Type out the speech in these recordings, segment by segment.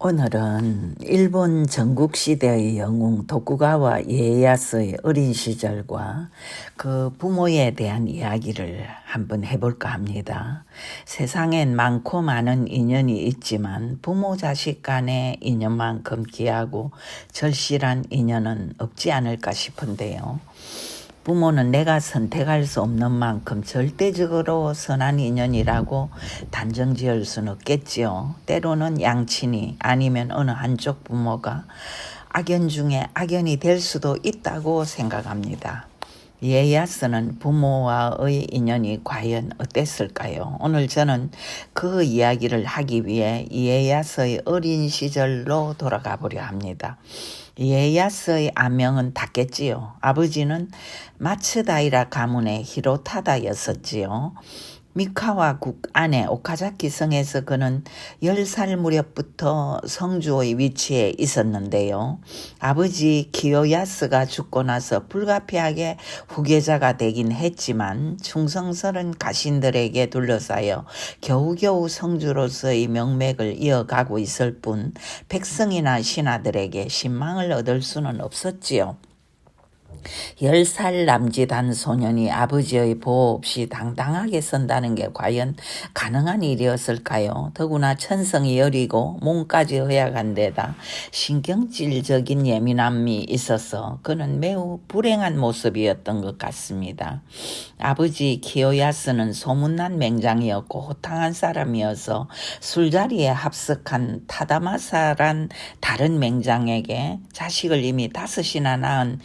오늘은 일본 전국시대의 영웅 도쿠가와 이에야스의 어린 시절과 그 부모에 대한 이야기를 한번 해볼까 합니다. 세상엔 많고 많은 인연이 있지만 부모 자식 간의 인연만큼 귀하고 절실한 인연은 없지 않을까 싶은데요. 부모는 내가 선택할 수 없는 만큼 절대적으로 선한 인연이라고 단정 지을 수는 없겠지요. 때로는 양친이 아니면 어느 한쪽 부모가 악연 중에 악연이 될 수도 있다고 생각합니다. 이에야스는 부모와의 인연이 과연 어땠을까요? 오늘 저는 그 이야기를 하기 위해 이에야스의 어린 시절로 돌아가 보려 합니다. 이에야스의 아명은 다케지요. 아버지는 마츠다이라 가문의 히로타다였었지요. 미카와 국 안에 오카자키 성에서 그는 10살 무렵부터 성주의 위치에 있었는데요. 아버지 기요야스가 죽고 나서 불가피하게 후계자가 되긴 했지만 충성스런 가신들에게 둘러싸여 겨우겨우 성주로서의 명맥을 이어가고 있을 뿐 백성이나 신하들에게 신망을 얻을 수는 없었지요. 10살 남짓한 소년이 아버지의 보호 없이 당당하게 선다는 게 과연 가능한 일이었을까요? 더구나 천성이 여리고 몸까지 허약한 데다 신경질적인 예민함이 있어서 그는 매우 불행한 모습이었던 것 같습니다. 아버지 키요야스는 소문난 맹장이었고 호탕한 사람이어서 술자리에 합석한 타다마사란 다른 맹장에게 자식을 이미 5이나 낳은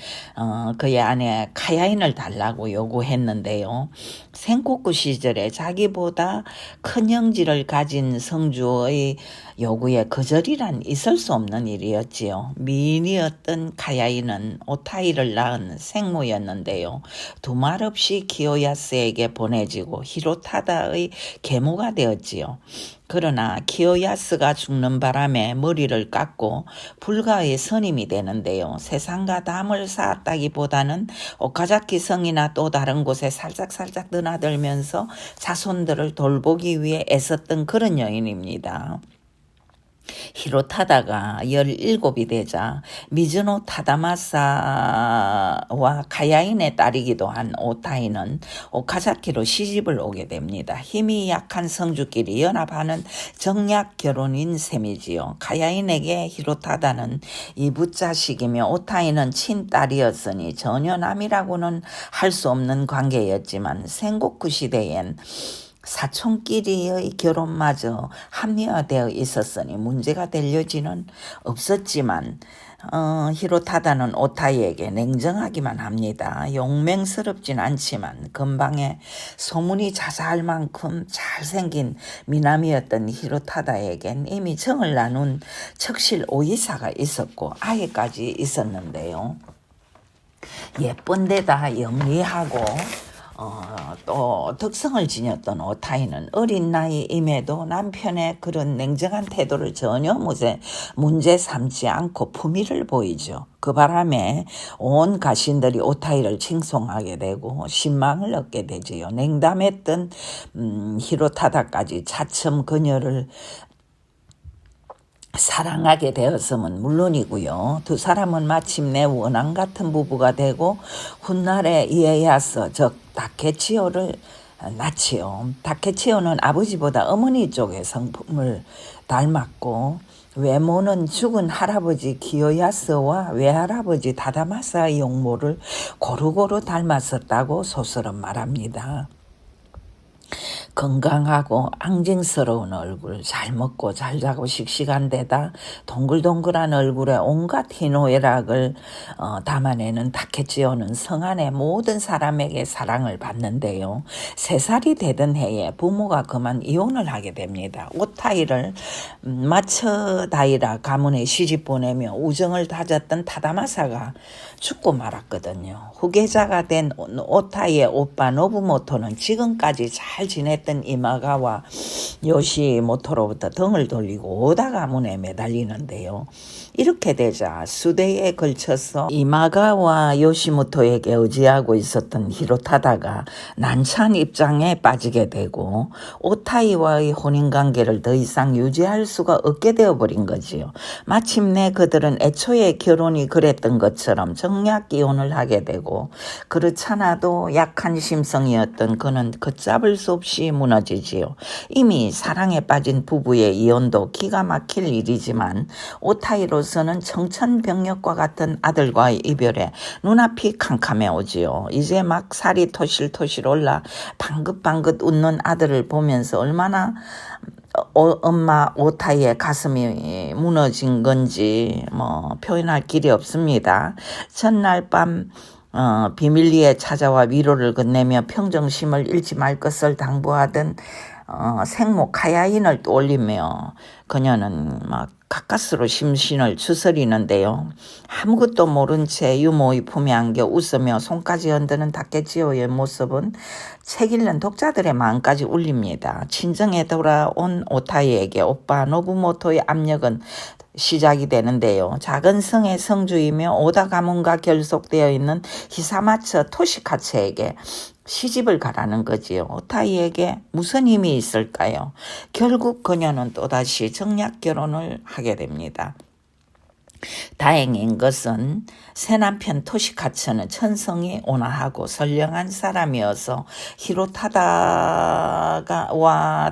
그의 아내 카야인을 달라고 요구했는데요. 생코쿠 시절에 자기보다 큰 형제를 가진 성주의 요구에 거절이란 있을 수 없는 일이었지요. 미인이었던 카야인은 오타이를 낳은 생모였는데요. 두말 없이 키요야스에게 보내지고 히로타다의 계모가 되었지요. 그러나 키요야스가 죽는 바람에 머리를 깎고 불가의 선임이 되는데요. 세상과 담을 쌓았다기보다는 오카자키 성이나 또 다른 곳에 살짝살짝 드나들면서 자손들을 돌보기 위해 애썼던 그런 여인입니다. 히로타다가 17이 되자 미즈노 타다마사와 가야인의 딸이기도 한 오타이는 오카자키로 시집을 오게 됩니다. 힘이 약한 성주끼리 연합하는 정략 결혼인 셈이지요. 가야인에게 히로타다는 이붓자식이며 오타이는 친딸이었으니 전혀 남이라고는 할 수 없는 관계였지만 생고쿠 시대엔 사촌끼리의 결혼마저 합리화되어 있었으니 문제가 될 여지는 없었지만 히로타다는 오타이에게 냉정하기만 합니다. 용맹스럽진 않지만 근방에 소문이 자자할 만큼 잘생긴 미남이었던 히로타다에겐 이미 정을 나눈 척실 오이사가 있었고 아이까지 있었는데요. 예쁜 데다 영리하고 또 덕성을 지녔던 오타이는 어린 나이임에도 남편의 그런 냉정한 태도를 전혀 문제 삼지 않고 품위를 보이죠. 그 바람에 온 가신들이 오타이를 칭송하게 되고 신망을 얻게 되지요. 냉담했던 히로타다까지 차츰 그녀를 사랑하게 되었음은 물론이고요. 두 사람은 마침내 원앙 같은 부부가 되고 훗날에 이에야스 즉 다케치오를 낳지요. 다케치오는 아버지보다 어머니 쪽의 성품을 닮았고 외모는 죽은 할아버지 기요야스와 외할아버지 다다마사의 용모를 고루고루 닮았었다고 소설은 말합니다. 건강하고 앙증스러운 얼굴, 잘 먹고 잘 자고 씩씩한 데다 동글동글한 얼굴에 온갖 희노애락을 담아내는 다케치오는 성안의 모든 사람에게 사랑을 받는데요. 3살이 되던 해에 부모가 그만 이혼을 하게 됩니다. 오타이를 마츠다이라 가문에 시집 보내며 우정을 다졌던 타다마사가 죽고 말았거든요. 후계자가 된 오타이의 오빠 노부모토는 지금까지 잘 지냈던 했던 이마가와 요시모토로부터 등을 돌리고 오다 가문에 매달리는데요. 이렇게 되자 수대에 걸쳐서 이마가와 요시모토에게 의지하고 있었던 히로타다가 난처한 입장에 빠지게 되고 오타이와의 혼인관계를 더 이상 유지할 수가 없게 되어버린 거지요. 마침내 그들은 애초에 결혼이 그랬던 것처럼 정략이혼을 하게 되고 그렇잖아도 약한 심성이었던 그는 걷잡을 수 없이 무너지지요. 이미 사랑에 빠진 부부의 이혼도 기가 막힐 일이지만 오타이로서는 청천벽력과 같은 아들과의 이별에 눈앞이 캄캄해 오지요. 이제 막 살이 토실토실 올라 방긋방긋 웃는 아들을 보면서 얼마나 엄마 오타이의 가슴이 무너진 건지 표현할 길이 없습니다. 전날 밤 비밀리에 찾아와 위로를 건네며 평정심을 잃지 말 것을 당부하던 생모 카야인을 떠올리며 그녀는 막 가까스로 심신을 추스리는데요. 아무것도 모른 채 유모의 품에 안겨 웃으며 손까지 흔드는 다케치오의 모습은 책 읽는 독자들의 마음까지 울립니다. 친정에 돌아온 오타이에게 오빠 노부모토의 압력은 시작이 되는데요. 작은 성의 성주이며 오다 가문과 결속되어 있는 히사마처 토시카츠에게 시집을 가라는 거지요. 오타이에게 무슨 힘이 있을까요? 결국 그녀는 또다시 정략 결혼을 하게 됩니다. 다행인 것은 새남편 토시카츠는 천성이 온화하고 선량한 사람이어서 히로타다와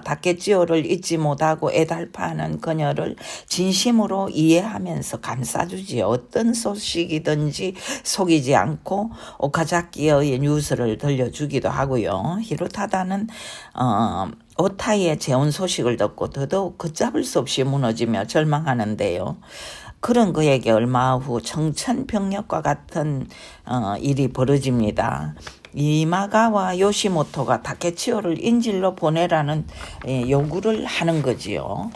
다케지오를 잊지 못하고 애달파하는 그녀를 진심으로 이해하면서 감싸주지요. 어떤 소식이든지 속이지 않고 오카자키의 뉴스를 들려주기도 하고요. 히로타다는 오타이의 재혼 소식을 듣고 더더욱 걷잡을 수 없이 무너지며 절망하는데요. 그런 그에게 얼마 후 청천벽력과 같은 일이 벌어집니다. 이마가와 요시모토가 다케치오를 인질로 보내라는 요구를 하는 거지요.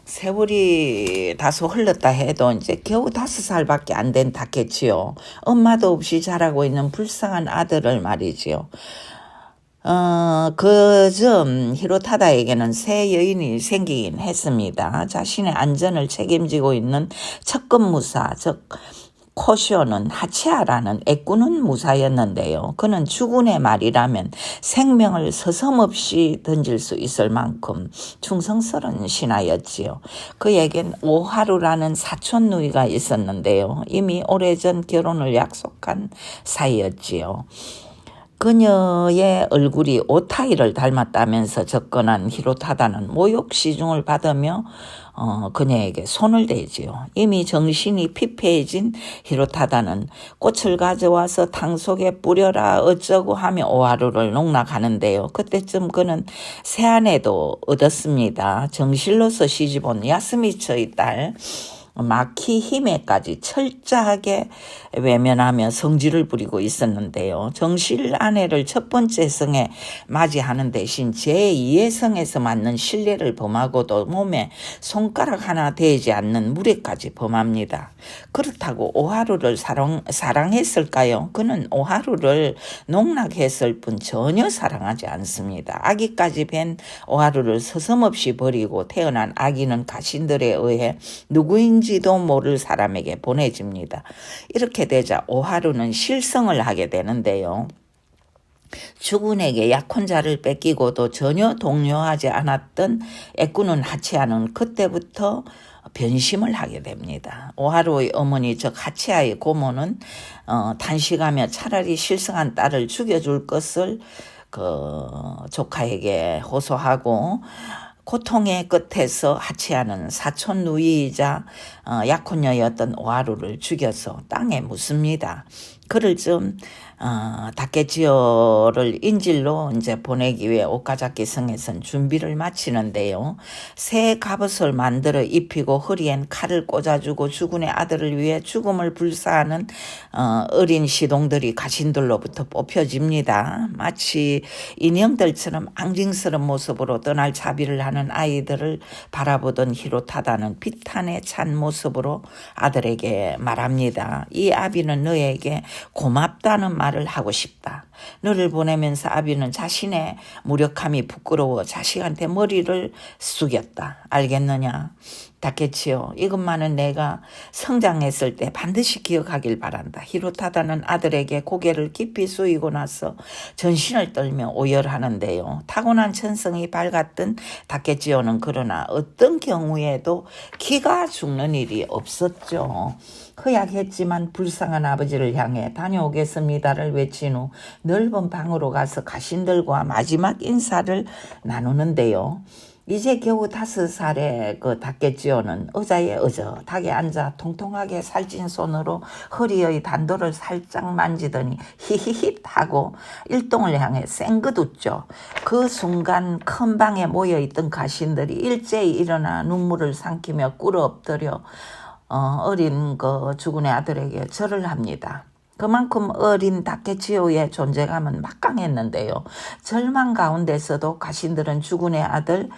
세월이 다소 흘렀다 해도 이제 겨우 5살밖에 안 된 다케치오, 엄마도 없이 자라고 있는 불쌍한 아들을 말이지요. 그점 히로타다에게는 새 여인이 생기긴 했습니다. 자신의 안전을 책임지고 있는 척근무사, 즉 코쇼는 하치아라는 애꾸는 무사였는데요. 그는 주군의 말이라면 생명을 서슴없이 던질 수 있을 만큼 충성스러운 신하였지요. 그에겐 오하루라는 사촌 누이가 있었는데요. 이미 오래전 결혼을 약속한 사이였지요. 그녀의 얼굴이 오타이를 닮았다면서 접근한 히로타다는 모욕 시중을 받으며 그녀에게 손을 대지요. 이미 정신이 피폐해진 히로타다는 꽃을 가져와서 탕 속에 뿌려라 어쩌고 하며 오하루를 농락하는데요. 그때쯤 그는 새 아내도 얻었습니다. 정실로서 시집온 야스미처의 딸 마키히메까지 철저하게 외면하며 성질을 부리고 있었는데요. 정실 아내를 첫 번째 성에 맞이하는 대신 제2의 성에서 맞는 신뢰를 범하고도 몸에 손가락 하나 대지 않는 무례까지 범합니다. 그렇다고 오하루를 사랑했을까요? 그는 오하루를 농락했을 뿐 전혀 사랑하지 않습니다. 아기까지 뵌 오하루를 서슴없이 버리고 태어난 아기는 가신들에 의해 누구인지도 모를 사람에게 보내집니다. 이렇게 되자 오하루는 실성을 하게 되는데요. 주군에게 약혼자를 뺏기고도 전혀 동요하지 않았던 애꾸는 하치아는 그때부터 변심을 하게 됩니다. 오하루의 어머니 즉 하치아의 고모는 단식하며 차라리 실성한 딸을 죽여줄 것을 조카에게 호소하고 고통의 끝에서 하치아는 사촌 누이이자 약혼녀였던 오하루를 죽여서 땅에 묻습니다. 그를 좀 다케지오를 인질로 이제 보내기 위해 오카자키 성에선 준비를 마치는데요. 새 갑옷을 만들어 입히고 허리엔 칼을 꽂아주고 주군의 아들을 위해 죽음을 불사하는 어린 시동들이 가신들로부터 뽑혀집니다. 마치 인형들처럼 앙증스러운 모습으로 떠날 자비를 하는 아이들을 바라보던 히로타다는 비탄에 찬 모습으로 아들에게 말합니다. 이 아비는 너에게 고맙다는 말을 하고 싶다. 너를 보내면서 아비는 자신의 무력함이 부끄러워 자식한테 머리를 숙였다. 알겠느냐? 다케치요. 이것만은 내가 성장했을 때 반드시 기억하길 바란다. 히로타다는 아들에게 고개를 깊이 숙이고 나서 전신을 떨며 오열하는데요. 타고난 천성이 밝았던 다케치요는 그러나 어떤 경우에도 기가 죽는 일이 없었죠. 허약했지만 불쌍한 아버지를 향해 다녀오겠습니다를 외친 후 넓은 방으로 가서 가신들과 마지막 인사를 나누는데요. 이제 겨우 5살의 그 다케치요는 의자에 어젓하게 앉아 통통하게 살찐 손으로 허리의 단도를 살짝 만지더니 히히힛 하고 일동을 향해 쌩긋 웃죠. 그 순간 큰 방에 모여있던 가신들이 일제히 일어나 눈물을 삼키며 꿇어 엎드려 어린 그 죽은 애 아들에게 절을 합니다. 그만큼 어린 다케치요의 존재감은 막강했는데요. 절망 가운데서도 가신들은 죽은 애 아들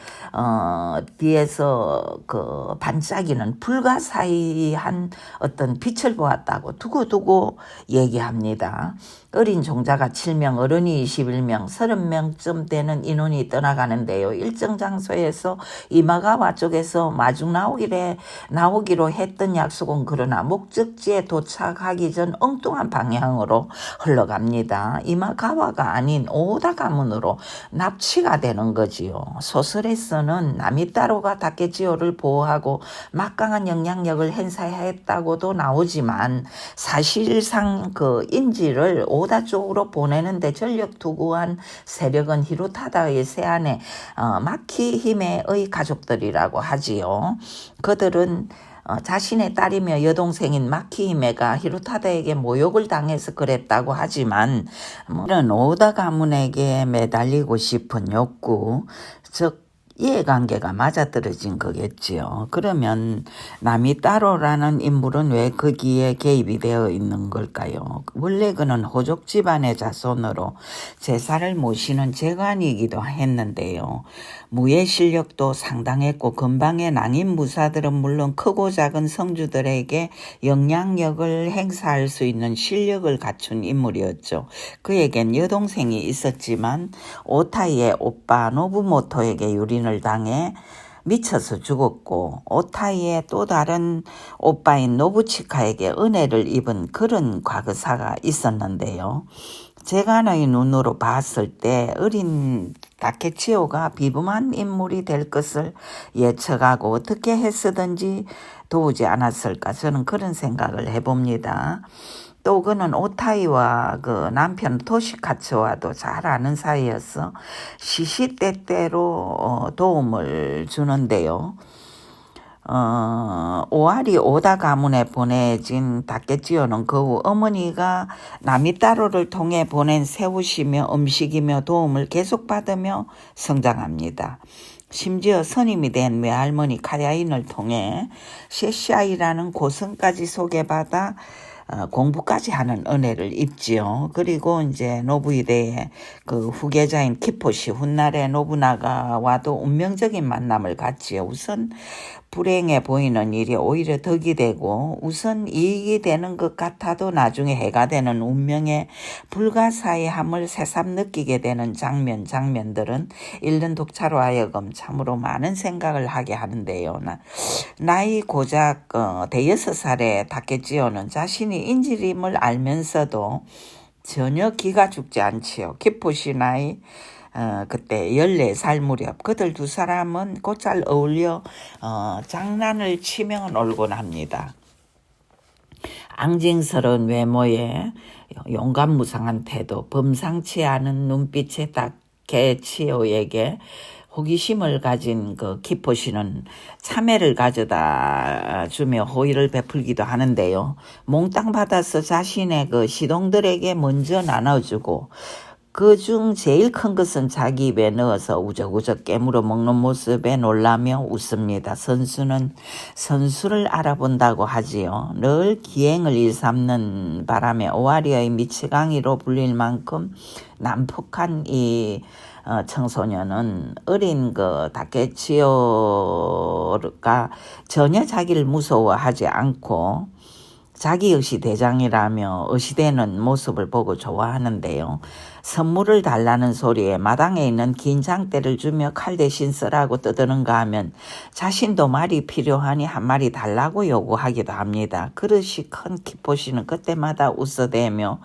뒤에서 그 반짝이는 불가사의한 어떤 빛을 보았다고 두고두고 얘기합니다. 어린 종자가 7명, 어른이 21명, 30명쯤 되는 인원이 떠나가는데요. 일정 장소에서 이마가와 쪽에서 마중 나오기로 했던 약속은 그러나 목적지에 도착하기 전 엉뚱한 방향으로 흘러갑니다. 이마가와가 아닌 오다 가문으로 납치가 되는 거지요. 소설에서는 나미타로가 다케치요를 보호하고 막강한 영향력을 행사했다고도 나오지만 사실상 그 인지를 오다 쪽으로 보내는데 전력 투구한 세력은 히로타다의 세아내 마키히메의 가족들이라고 하지요. 그들은 자신의 딸이며 여동생인 마키히메가 히로타다에게 모욕을 당해서 그랬다고 하지만 이런 오다 가문에게 매달리고 싶은 욕구, 즉 이해관계가 맞아떨어진 거겠지요. 그러면 나미따로라는 인물은 왜 거기에 개입이 되어 있는 걸까요? 원래 그는 호족 집안의 자손으로 제사를 모시는 제관이기도 했는데요. 무예 실력도 상당했고 근방의 낭인 무사들은 물론 크고 작은 성주들에게 영향력을 행사할 수 있는 실력을 갖춘 인물이었죠. 그에겐 여동생이 있었지만 오타이의 오빠 노부모토에게 유린을 당해 미쳐서 죽었고 오타이의 또 다른 오빠인 노부치카에게 은혜를 입은 그런 과거사가 있었는데요. 재간의 눈으로 봤을 때 어린 다케치요가 비범한 인물이 될 것을 예측하고 어떻게 했으든지 도우지 않았을까 저는 그런 생각을 해봅니다. 또 그는 오타이와 그 남편 토시카츠와도 잘 아는 사이여서 시시때때로 도움을 주는데요. 오아리 오다 가문에 보내진 다케치요는 그 후 어머니가 나미따로를 통해 보낸 새우시며 음식이며 도움을 계속 받으며 성장합니다. 심지어 선임이 된 외할머니 카야인을 통해 셰샤이라는 고성까지 소개받아 공부까지 하는 은혜를 입지요. 그리고 이제 노부히데의 그 후계자인 키포시 훗날의 노부나가와도 운명적인 만남을 갖지요. 우선 불행해 보이는 일이 오히려 덕이 되고 우선 이익이 되는 것 같아도 나중에 해가 되는 운명의 불가사의함을 새삼 느끼게 되는 장면들은 읽는 독자로 하여금 참으로 많은 생각을 하게 하는데요. 나이 고작 6살의 다케치요는 자신이 인질임을 알면서도 전혀 기가 죽지 않지요. 키포시 나이 그때 14살 무렵 그들 두 사람은 곧잘 어울려 장난을 치며 놀곤 합니다. 앙증스러운 외모에 용감무상한 태도, 범상치 않은 눈빛의 다케치요에게 호기심을 가진 그 키포시는 참외를 가져다 주며 호의를 베풀기도 하는데요. 몽땅 받아서 자신의 그 시동들에게 먼저 나눠주고 그중 제일 큰 것은 자기 입에 넣어서 우적우적 깨물어 먹는 모습에 놀라며 웃습니다. 선수는 선수를 알아본다고 하지요. 늘 기행을 일삼는 바람에 오아리의 미치광이로 불릴 만큼 난폭한 이 청소년은 어린 그 다케치요가 전혀 자기를 무서워하지 않고 자기 의시 대장이라며 의시되는 모습을 보고 좋아하는데요. 선물을 달라는 소리에 마당에 있는 긴 장대를 주며 칼 대신 쓰라고 떠드는가 하면 자신도 말이 필요하니 한 마리 달라고 요구하기도 합니다. 그릇이 큰 키포시는 그때마다 웃어대며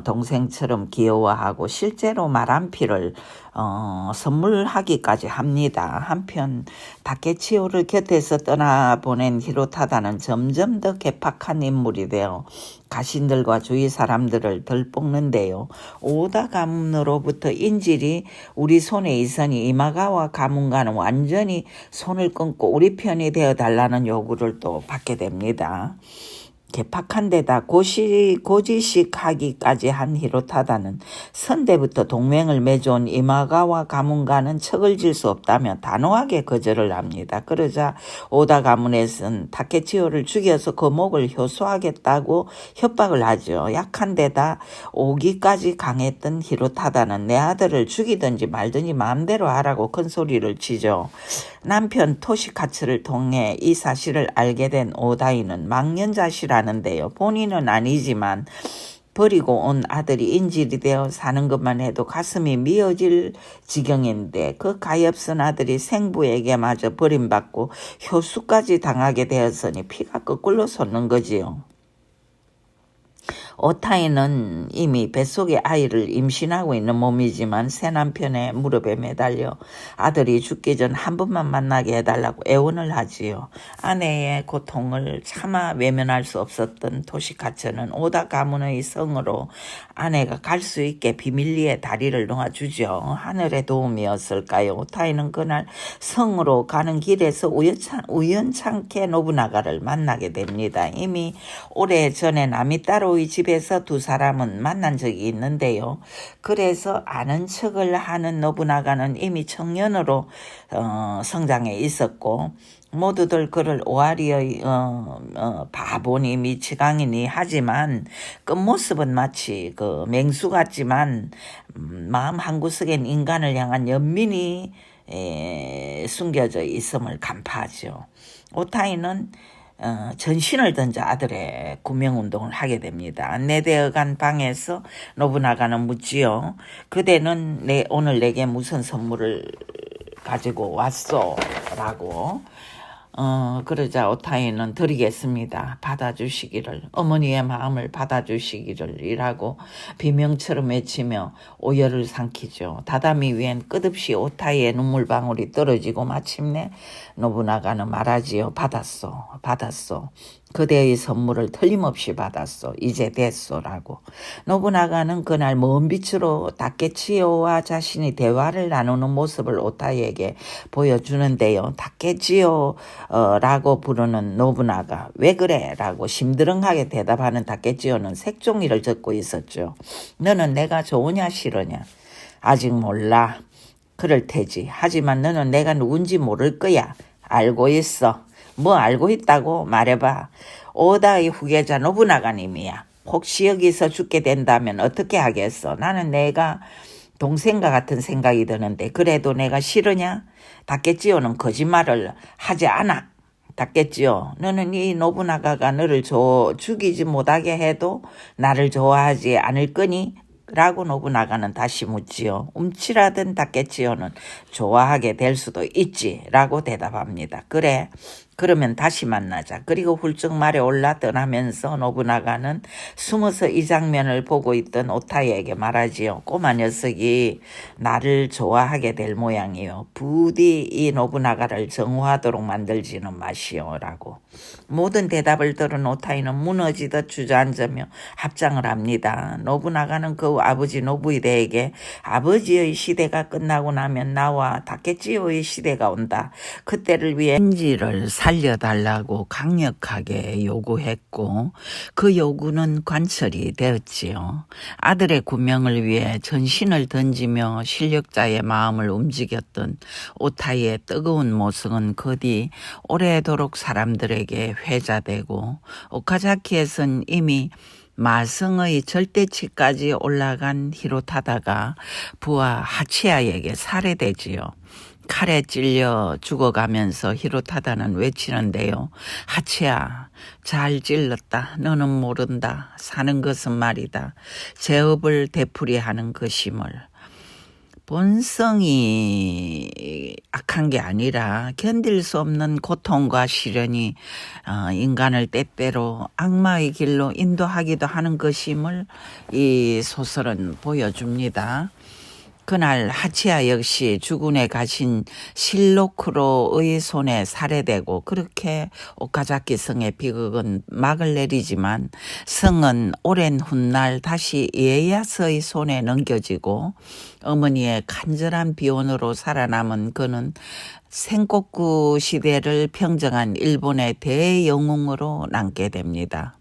동생처럼 귀여워하고 실제로 말한피를 선물하기까지 합니다. 한편 다케치오를 곁에서 떠나보낸 히로타다는 점점 더 괴팍한 인물이 되어 가신들과 주위 사람들을 덜볶는데요. 오다 가문으로부터 인질이 우리 손에 있으니 이마가와 가문과는 완전히 손을 끊고 우리 편이 되어달라는 요구를 또 받게 됩니다. 개팍한 데다 고지식하기까지 한 히로타다는 선대부터 동맹을 맺어온 이마가와 가문과는 척을 질 수 없다며 단호하게 거절을 합니다. 그러자 오다 가문에서는 다케치오를 죽여서 그 목을 효소하겠다고 협박을 하죠. 약한 데다 오기까지 강했던 히로타다는 내 아들을 죽이든지 말든지 마음대로 하라고 큰 소리를 치죠. 남편 토시카츠를 통해 이 사실을 알게 된 오다이는 망연자실하는데요. 본인은 아니지만 버리고 온 아들이 인질이 되어 사는 것만 해도 가슴이 미어질 지경인데 그 가엾은 아들이 생부에게마저 버림받고 효수까지 당하게 되었으니 피가 거꾸로 솟는 거지요. 오타이는 이미 뱃속에 아이를 임신하고 있는 몸이지만 새 남편의 무릎에 매달려 아들이 죽기 전 한 번만 만나게 해달라고 애원을 하지요. 아내의 고통을 차마 외면할 수 없었던 토시카츠는 오다 가문의 성으로 아내가 갈 수 있게 비밀리에 다리를 놓아주죠. 하늘의 도움이었을까요? 오타이는 그날 성으로 가는 길에서 우연찮게 노부나가를 만나게 됩니다. 이미 오래전에 나미따로의 집에서 두 사람은 만난 적이 있는데요. 그래서 아는 척을 하는 노부나가는 이미 청년으로 성장해 있었고 모두들 그를 오아리의 바보니 미치광이니 하지만 끝모습은 마치 그 맹수 같지만 마음 한구석엔 인간을 향한 연민이 숨겨져 있음을 간파하죠. 오타이는 전신을 던져 아들의 구명운동을 하게 됩니다. 안내되어간 방에서 노부나가는 묻지요. 그대는 오늘 내게 무슨 선물을 가지고 왔소? 라고. 그러자 오타이는 드리겠습니다. 받아주시기를, 어머니의 마음을 받아주시기를 이라고 비명처럼 외치며 오열을 삼키죠. 다다미 위엔 끝없이 오타이의 눈물방울이 떨어지고 마침내 노부나가는 말하지요. 받았소. 그대의 선물을 틀림없이 받았소. 이제 됐소라고. 노부나가는 그날 먼 빛으로 다케치오와 자신이 대화를 나누는 모습을 오타이에게 보여주는데요. 다케치오라고 부르는 노부나가 왜 그래? 라고 심드렁하게 대답하는 다케치오는 색종이를 젓고 있었죠. 너는 내가 좋으냐 싫으냐? 아직 몰라. 그럴 테지. 하지만 너는 내가 누군지 모를 거야. 알고 있어. 뭐 알고 있다고 말해봐. 오다의 후계자 노부나가님이야. 혹시 여기서 죽게 된다면 어떻게 하겠어? 나는 내가 동생과 같은 생각이 드는데 그래도 내가 싫으냐? 다케치오는 거짓말을 하지 않아. 다케치오, 너는 이 노부나가가 너를 죽이지 못하게 해도 나를 좋아하지 않을 거니? 라고 노부나가는 다시 묻지요. 움찔하던 다케치오는 좋아하게 될 수도 있지 라고 대답합니다. 그래, 그러면 다시 만나자. 그리고 훌쩍 말에 올라 떠나면서 노부나가는 숨어서 이 장면을 보고 있던 오타이에게 말하지요. 꼬마 녀석이 나를 좋아하게 될 모양이요. 부디 이 노부나가를 정화하도록 만들지는 마시오 라고. 모든 대답을 들은 오타이는 무너지듯 주저앉으며 합장을 합니다. 노부나가는 그 아버지 노부히데에게 아버지의 시대가 끝나고 나면 나와 다케치오의 시대가 온다. 그때를 위해 인지를 살려달라고 강력하게 요구했고 그 요구는 관철이 되었지요. 아들의 구명을 위해 전신을 던지며 실력자의 마음을 움직였던 오타이의 뜨거운 모성은 그 뒤 오래도록 사람들에게 회자되고 오카자키에선 이미 마성의 절대치까지 올라간 히로타다가 부하 하치야에게 살해되지요. 칼에 찔려 죽어가면서 희롯하다는 외치는데요. 하치야, 잘 찔렀다. 너는 모른다. 사는 것은 말이다. 제업을 되풀이하는 것임을. 본성이 악한 게 아니라 견딜 수 없는 고통과 시련이 인간을 때때로 악마의 길로 인도하기도 하는 것임을 이 소설은 보여줍니다. 그날 하치야 역시 주군에 가신 실로크로의 손에 살해되고 그렇게 오카자키 성의 비극은 막을 내리지만 성은 오랜 훗날 다시 이에야스의 손에 넘겨지고 어머니의 간절한 비혼으로 살아남은 그는 생코쿠 시대를 평정한 일본의 대영웅으로 남게 됩니다.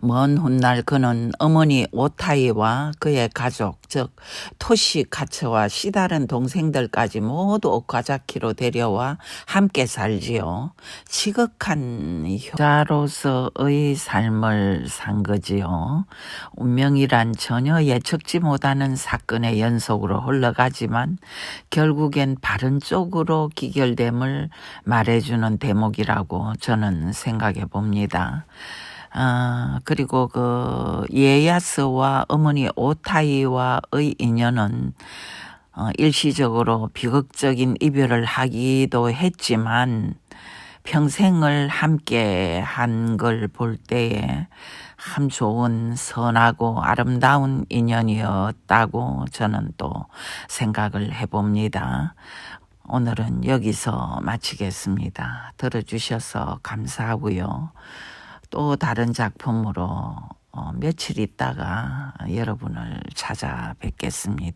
먼 훗날 그는 어머니 오타이와 그의 가족, 즉 토시카츠와 씨다른 동생들까지 모두 오카자키로 데려와 함께 살지요. 지극한 효자로서의 삶을 산 거지요. 운명이란 전혀 예측지 못하는 사건의 연속으로 흘러가지만 결국엔 바른 쪽으로 기결됨을 말해주는 대목이라고 저는 생각해 봅니다. 그리고 그 이에야스와 어머니 오타이와의 인연은 일시적으로 비극적인 이별을 하기도 했지만 평생을 함께 한 걸 볼 때에 참 좋은 선하고 아름다운 인연이었다고 저는 또 생각을 해봅니다. 오늘은 여기서 마치겠습니다. 들어주셔서 감사하고요. 또 다른 작품으로 며칠 있다가 여러분을 찾아뵙겠습니다.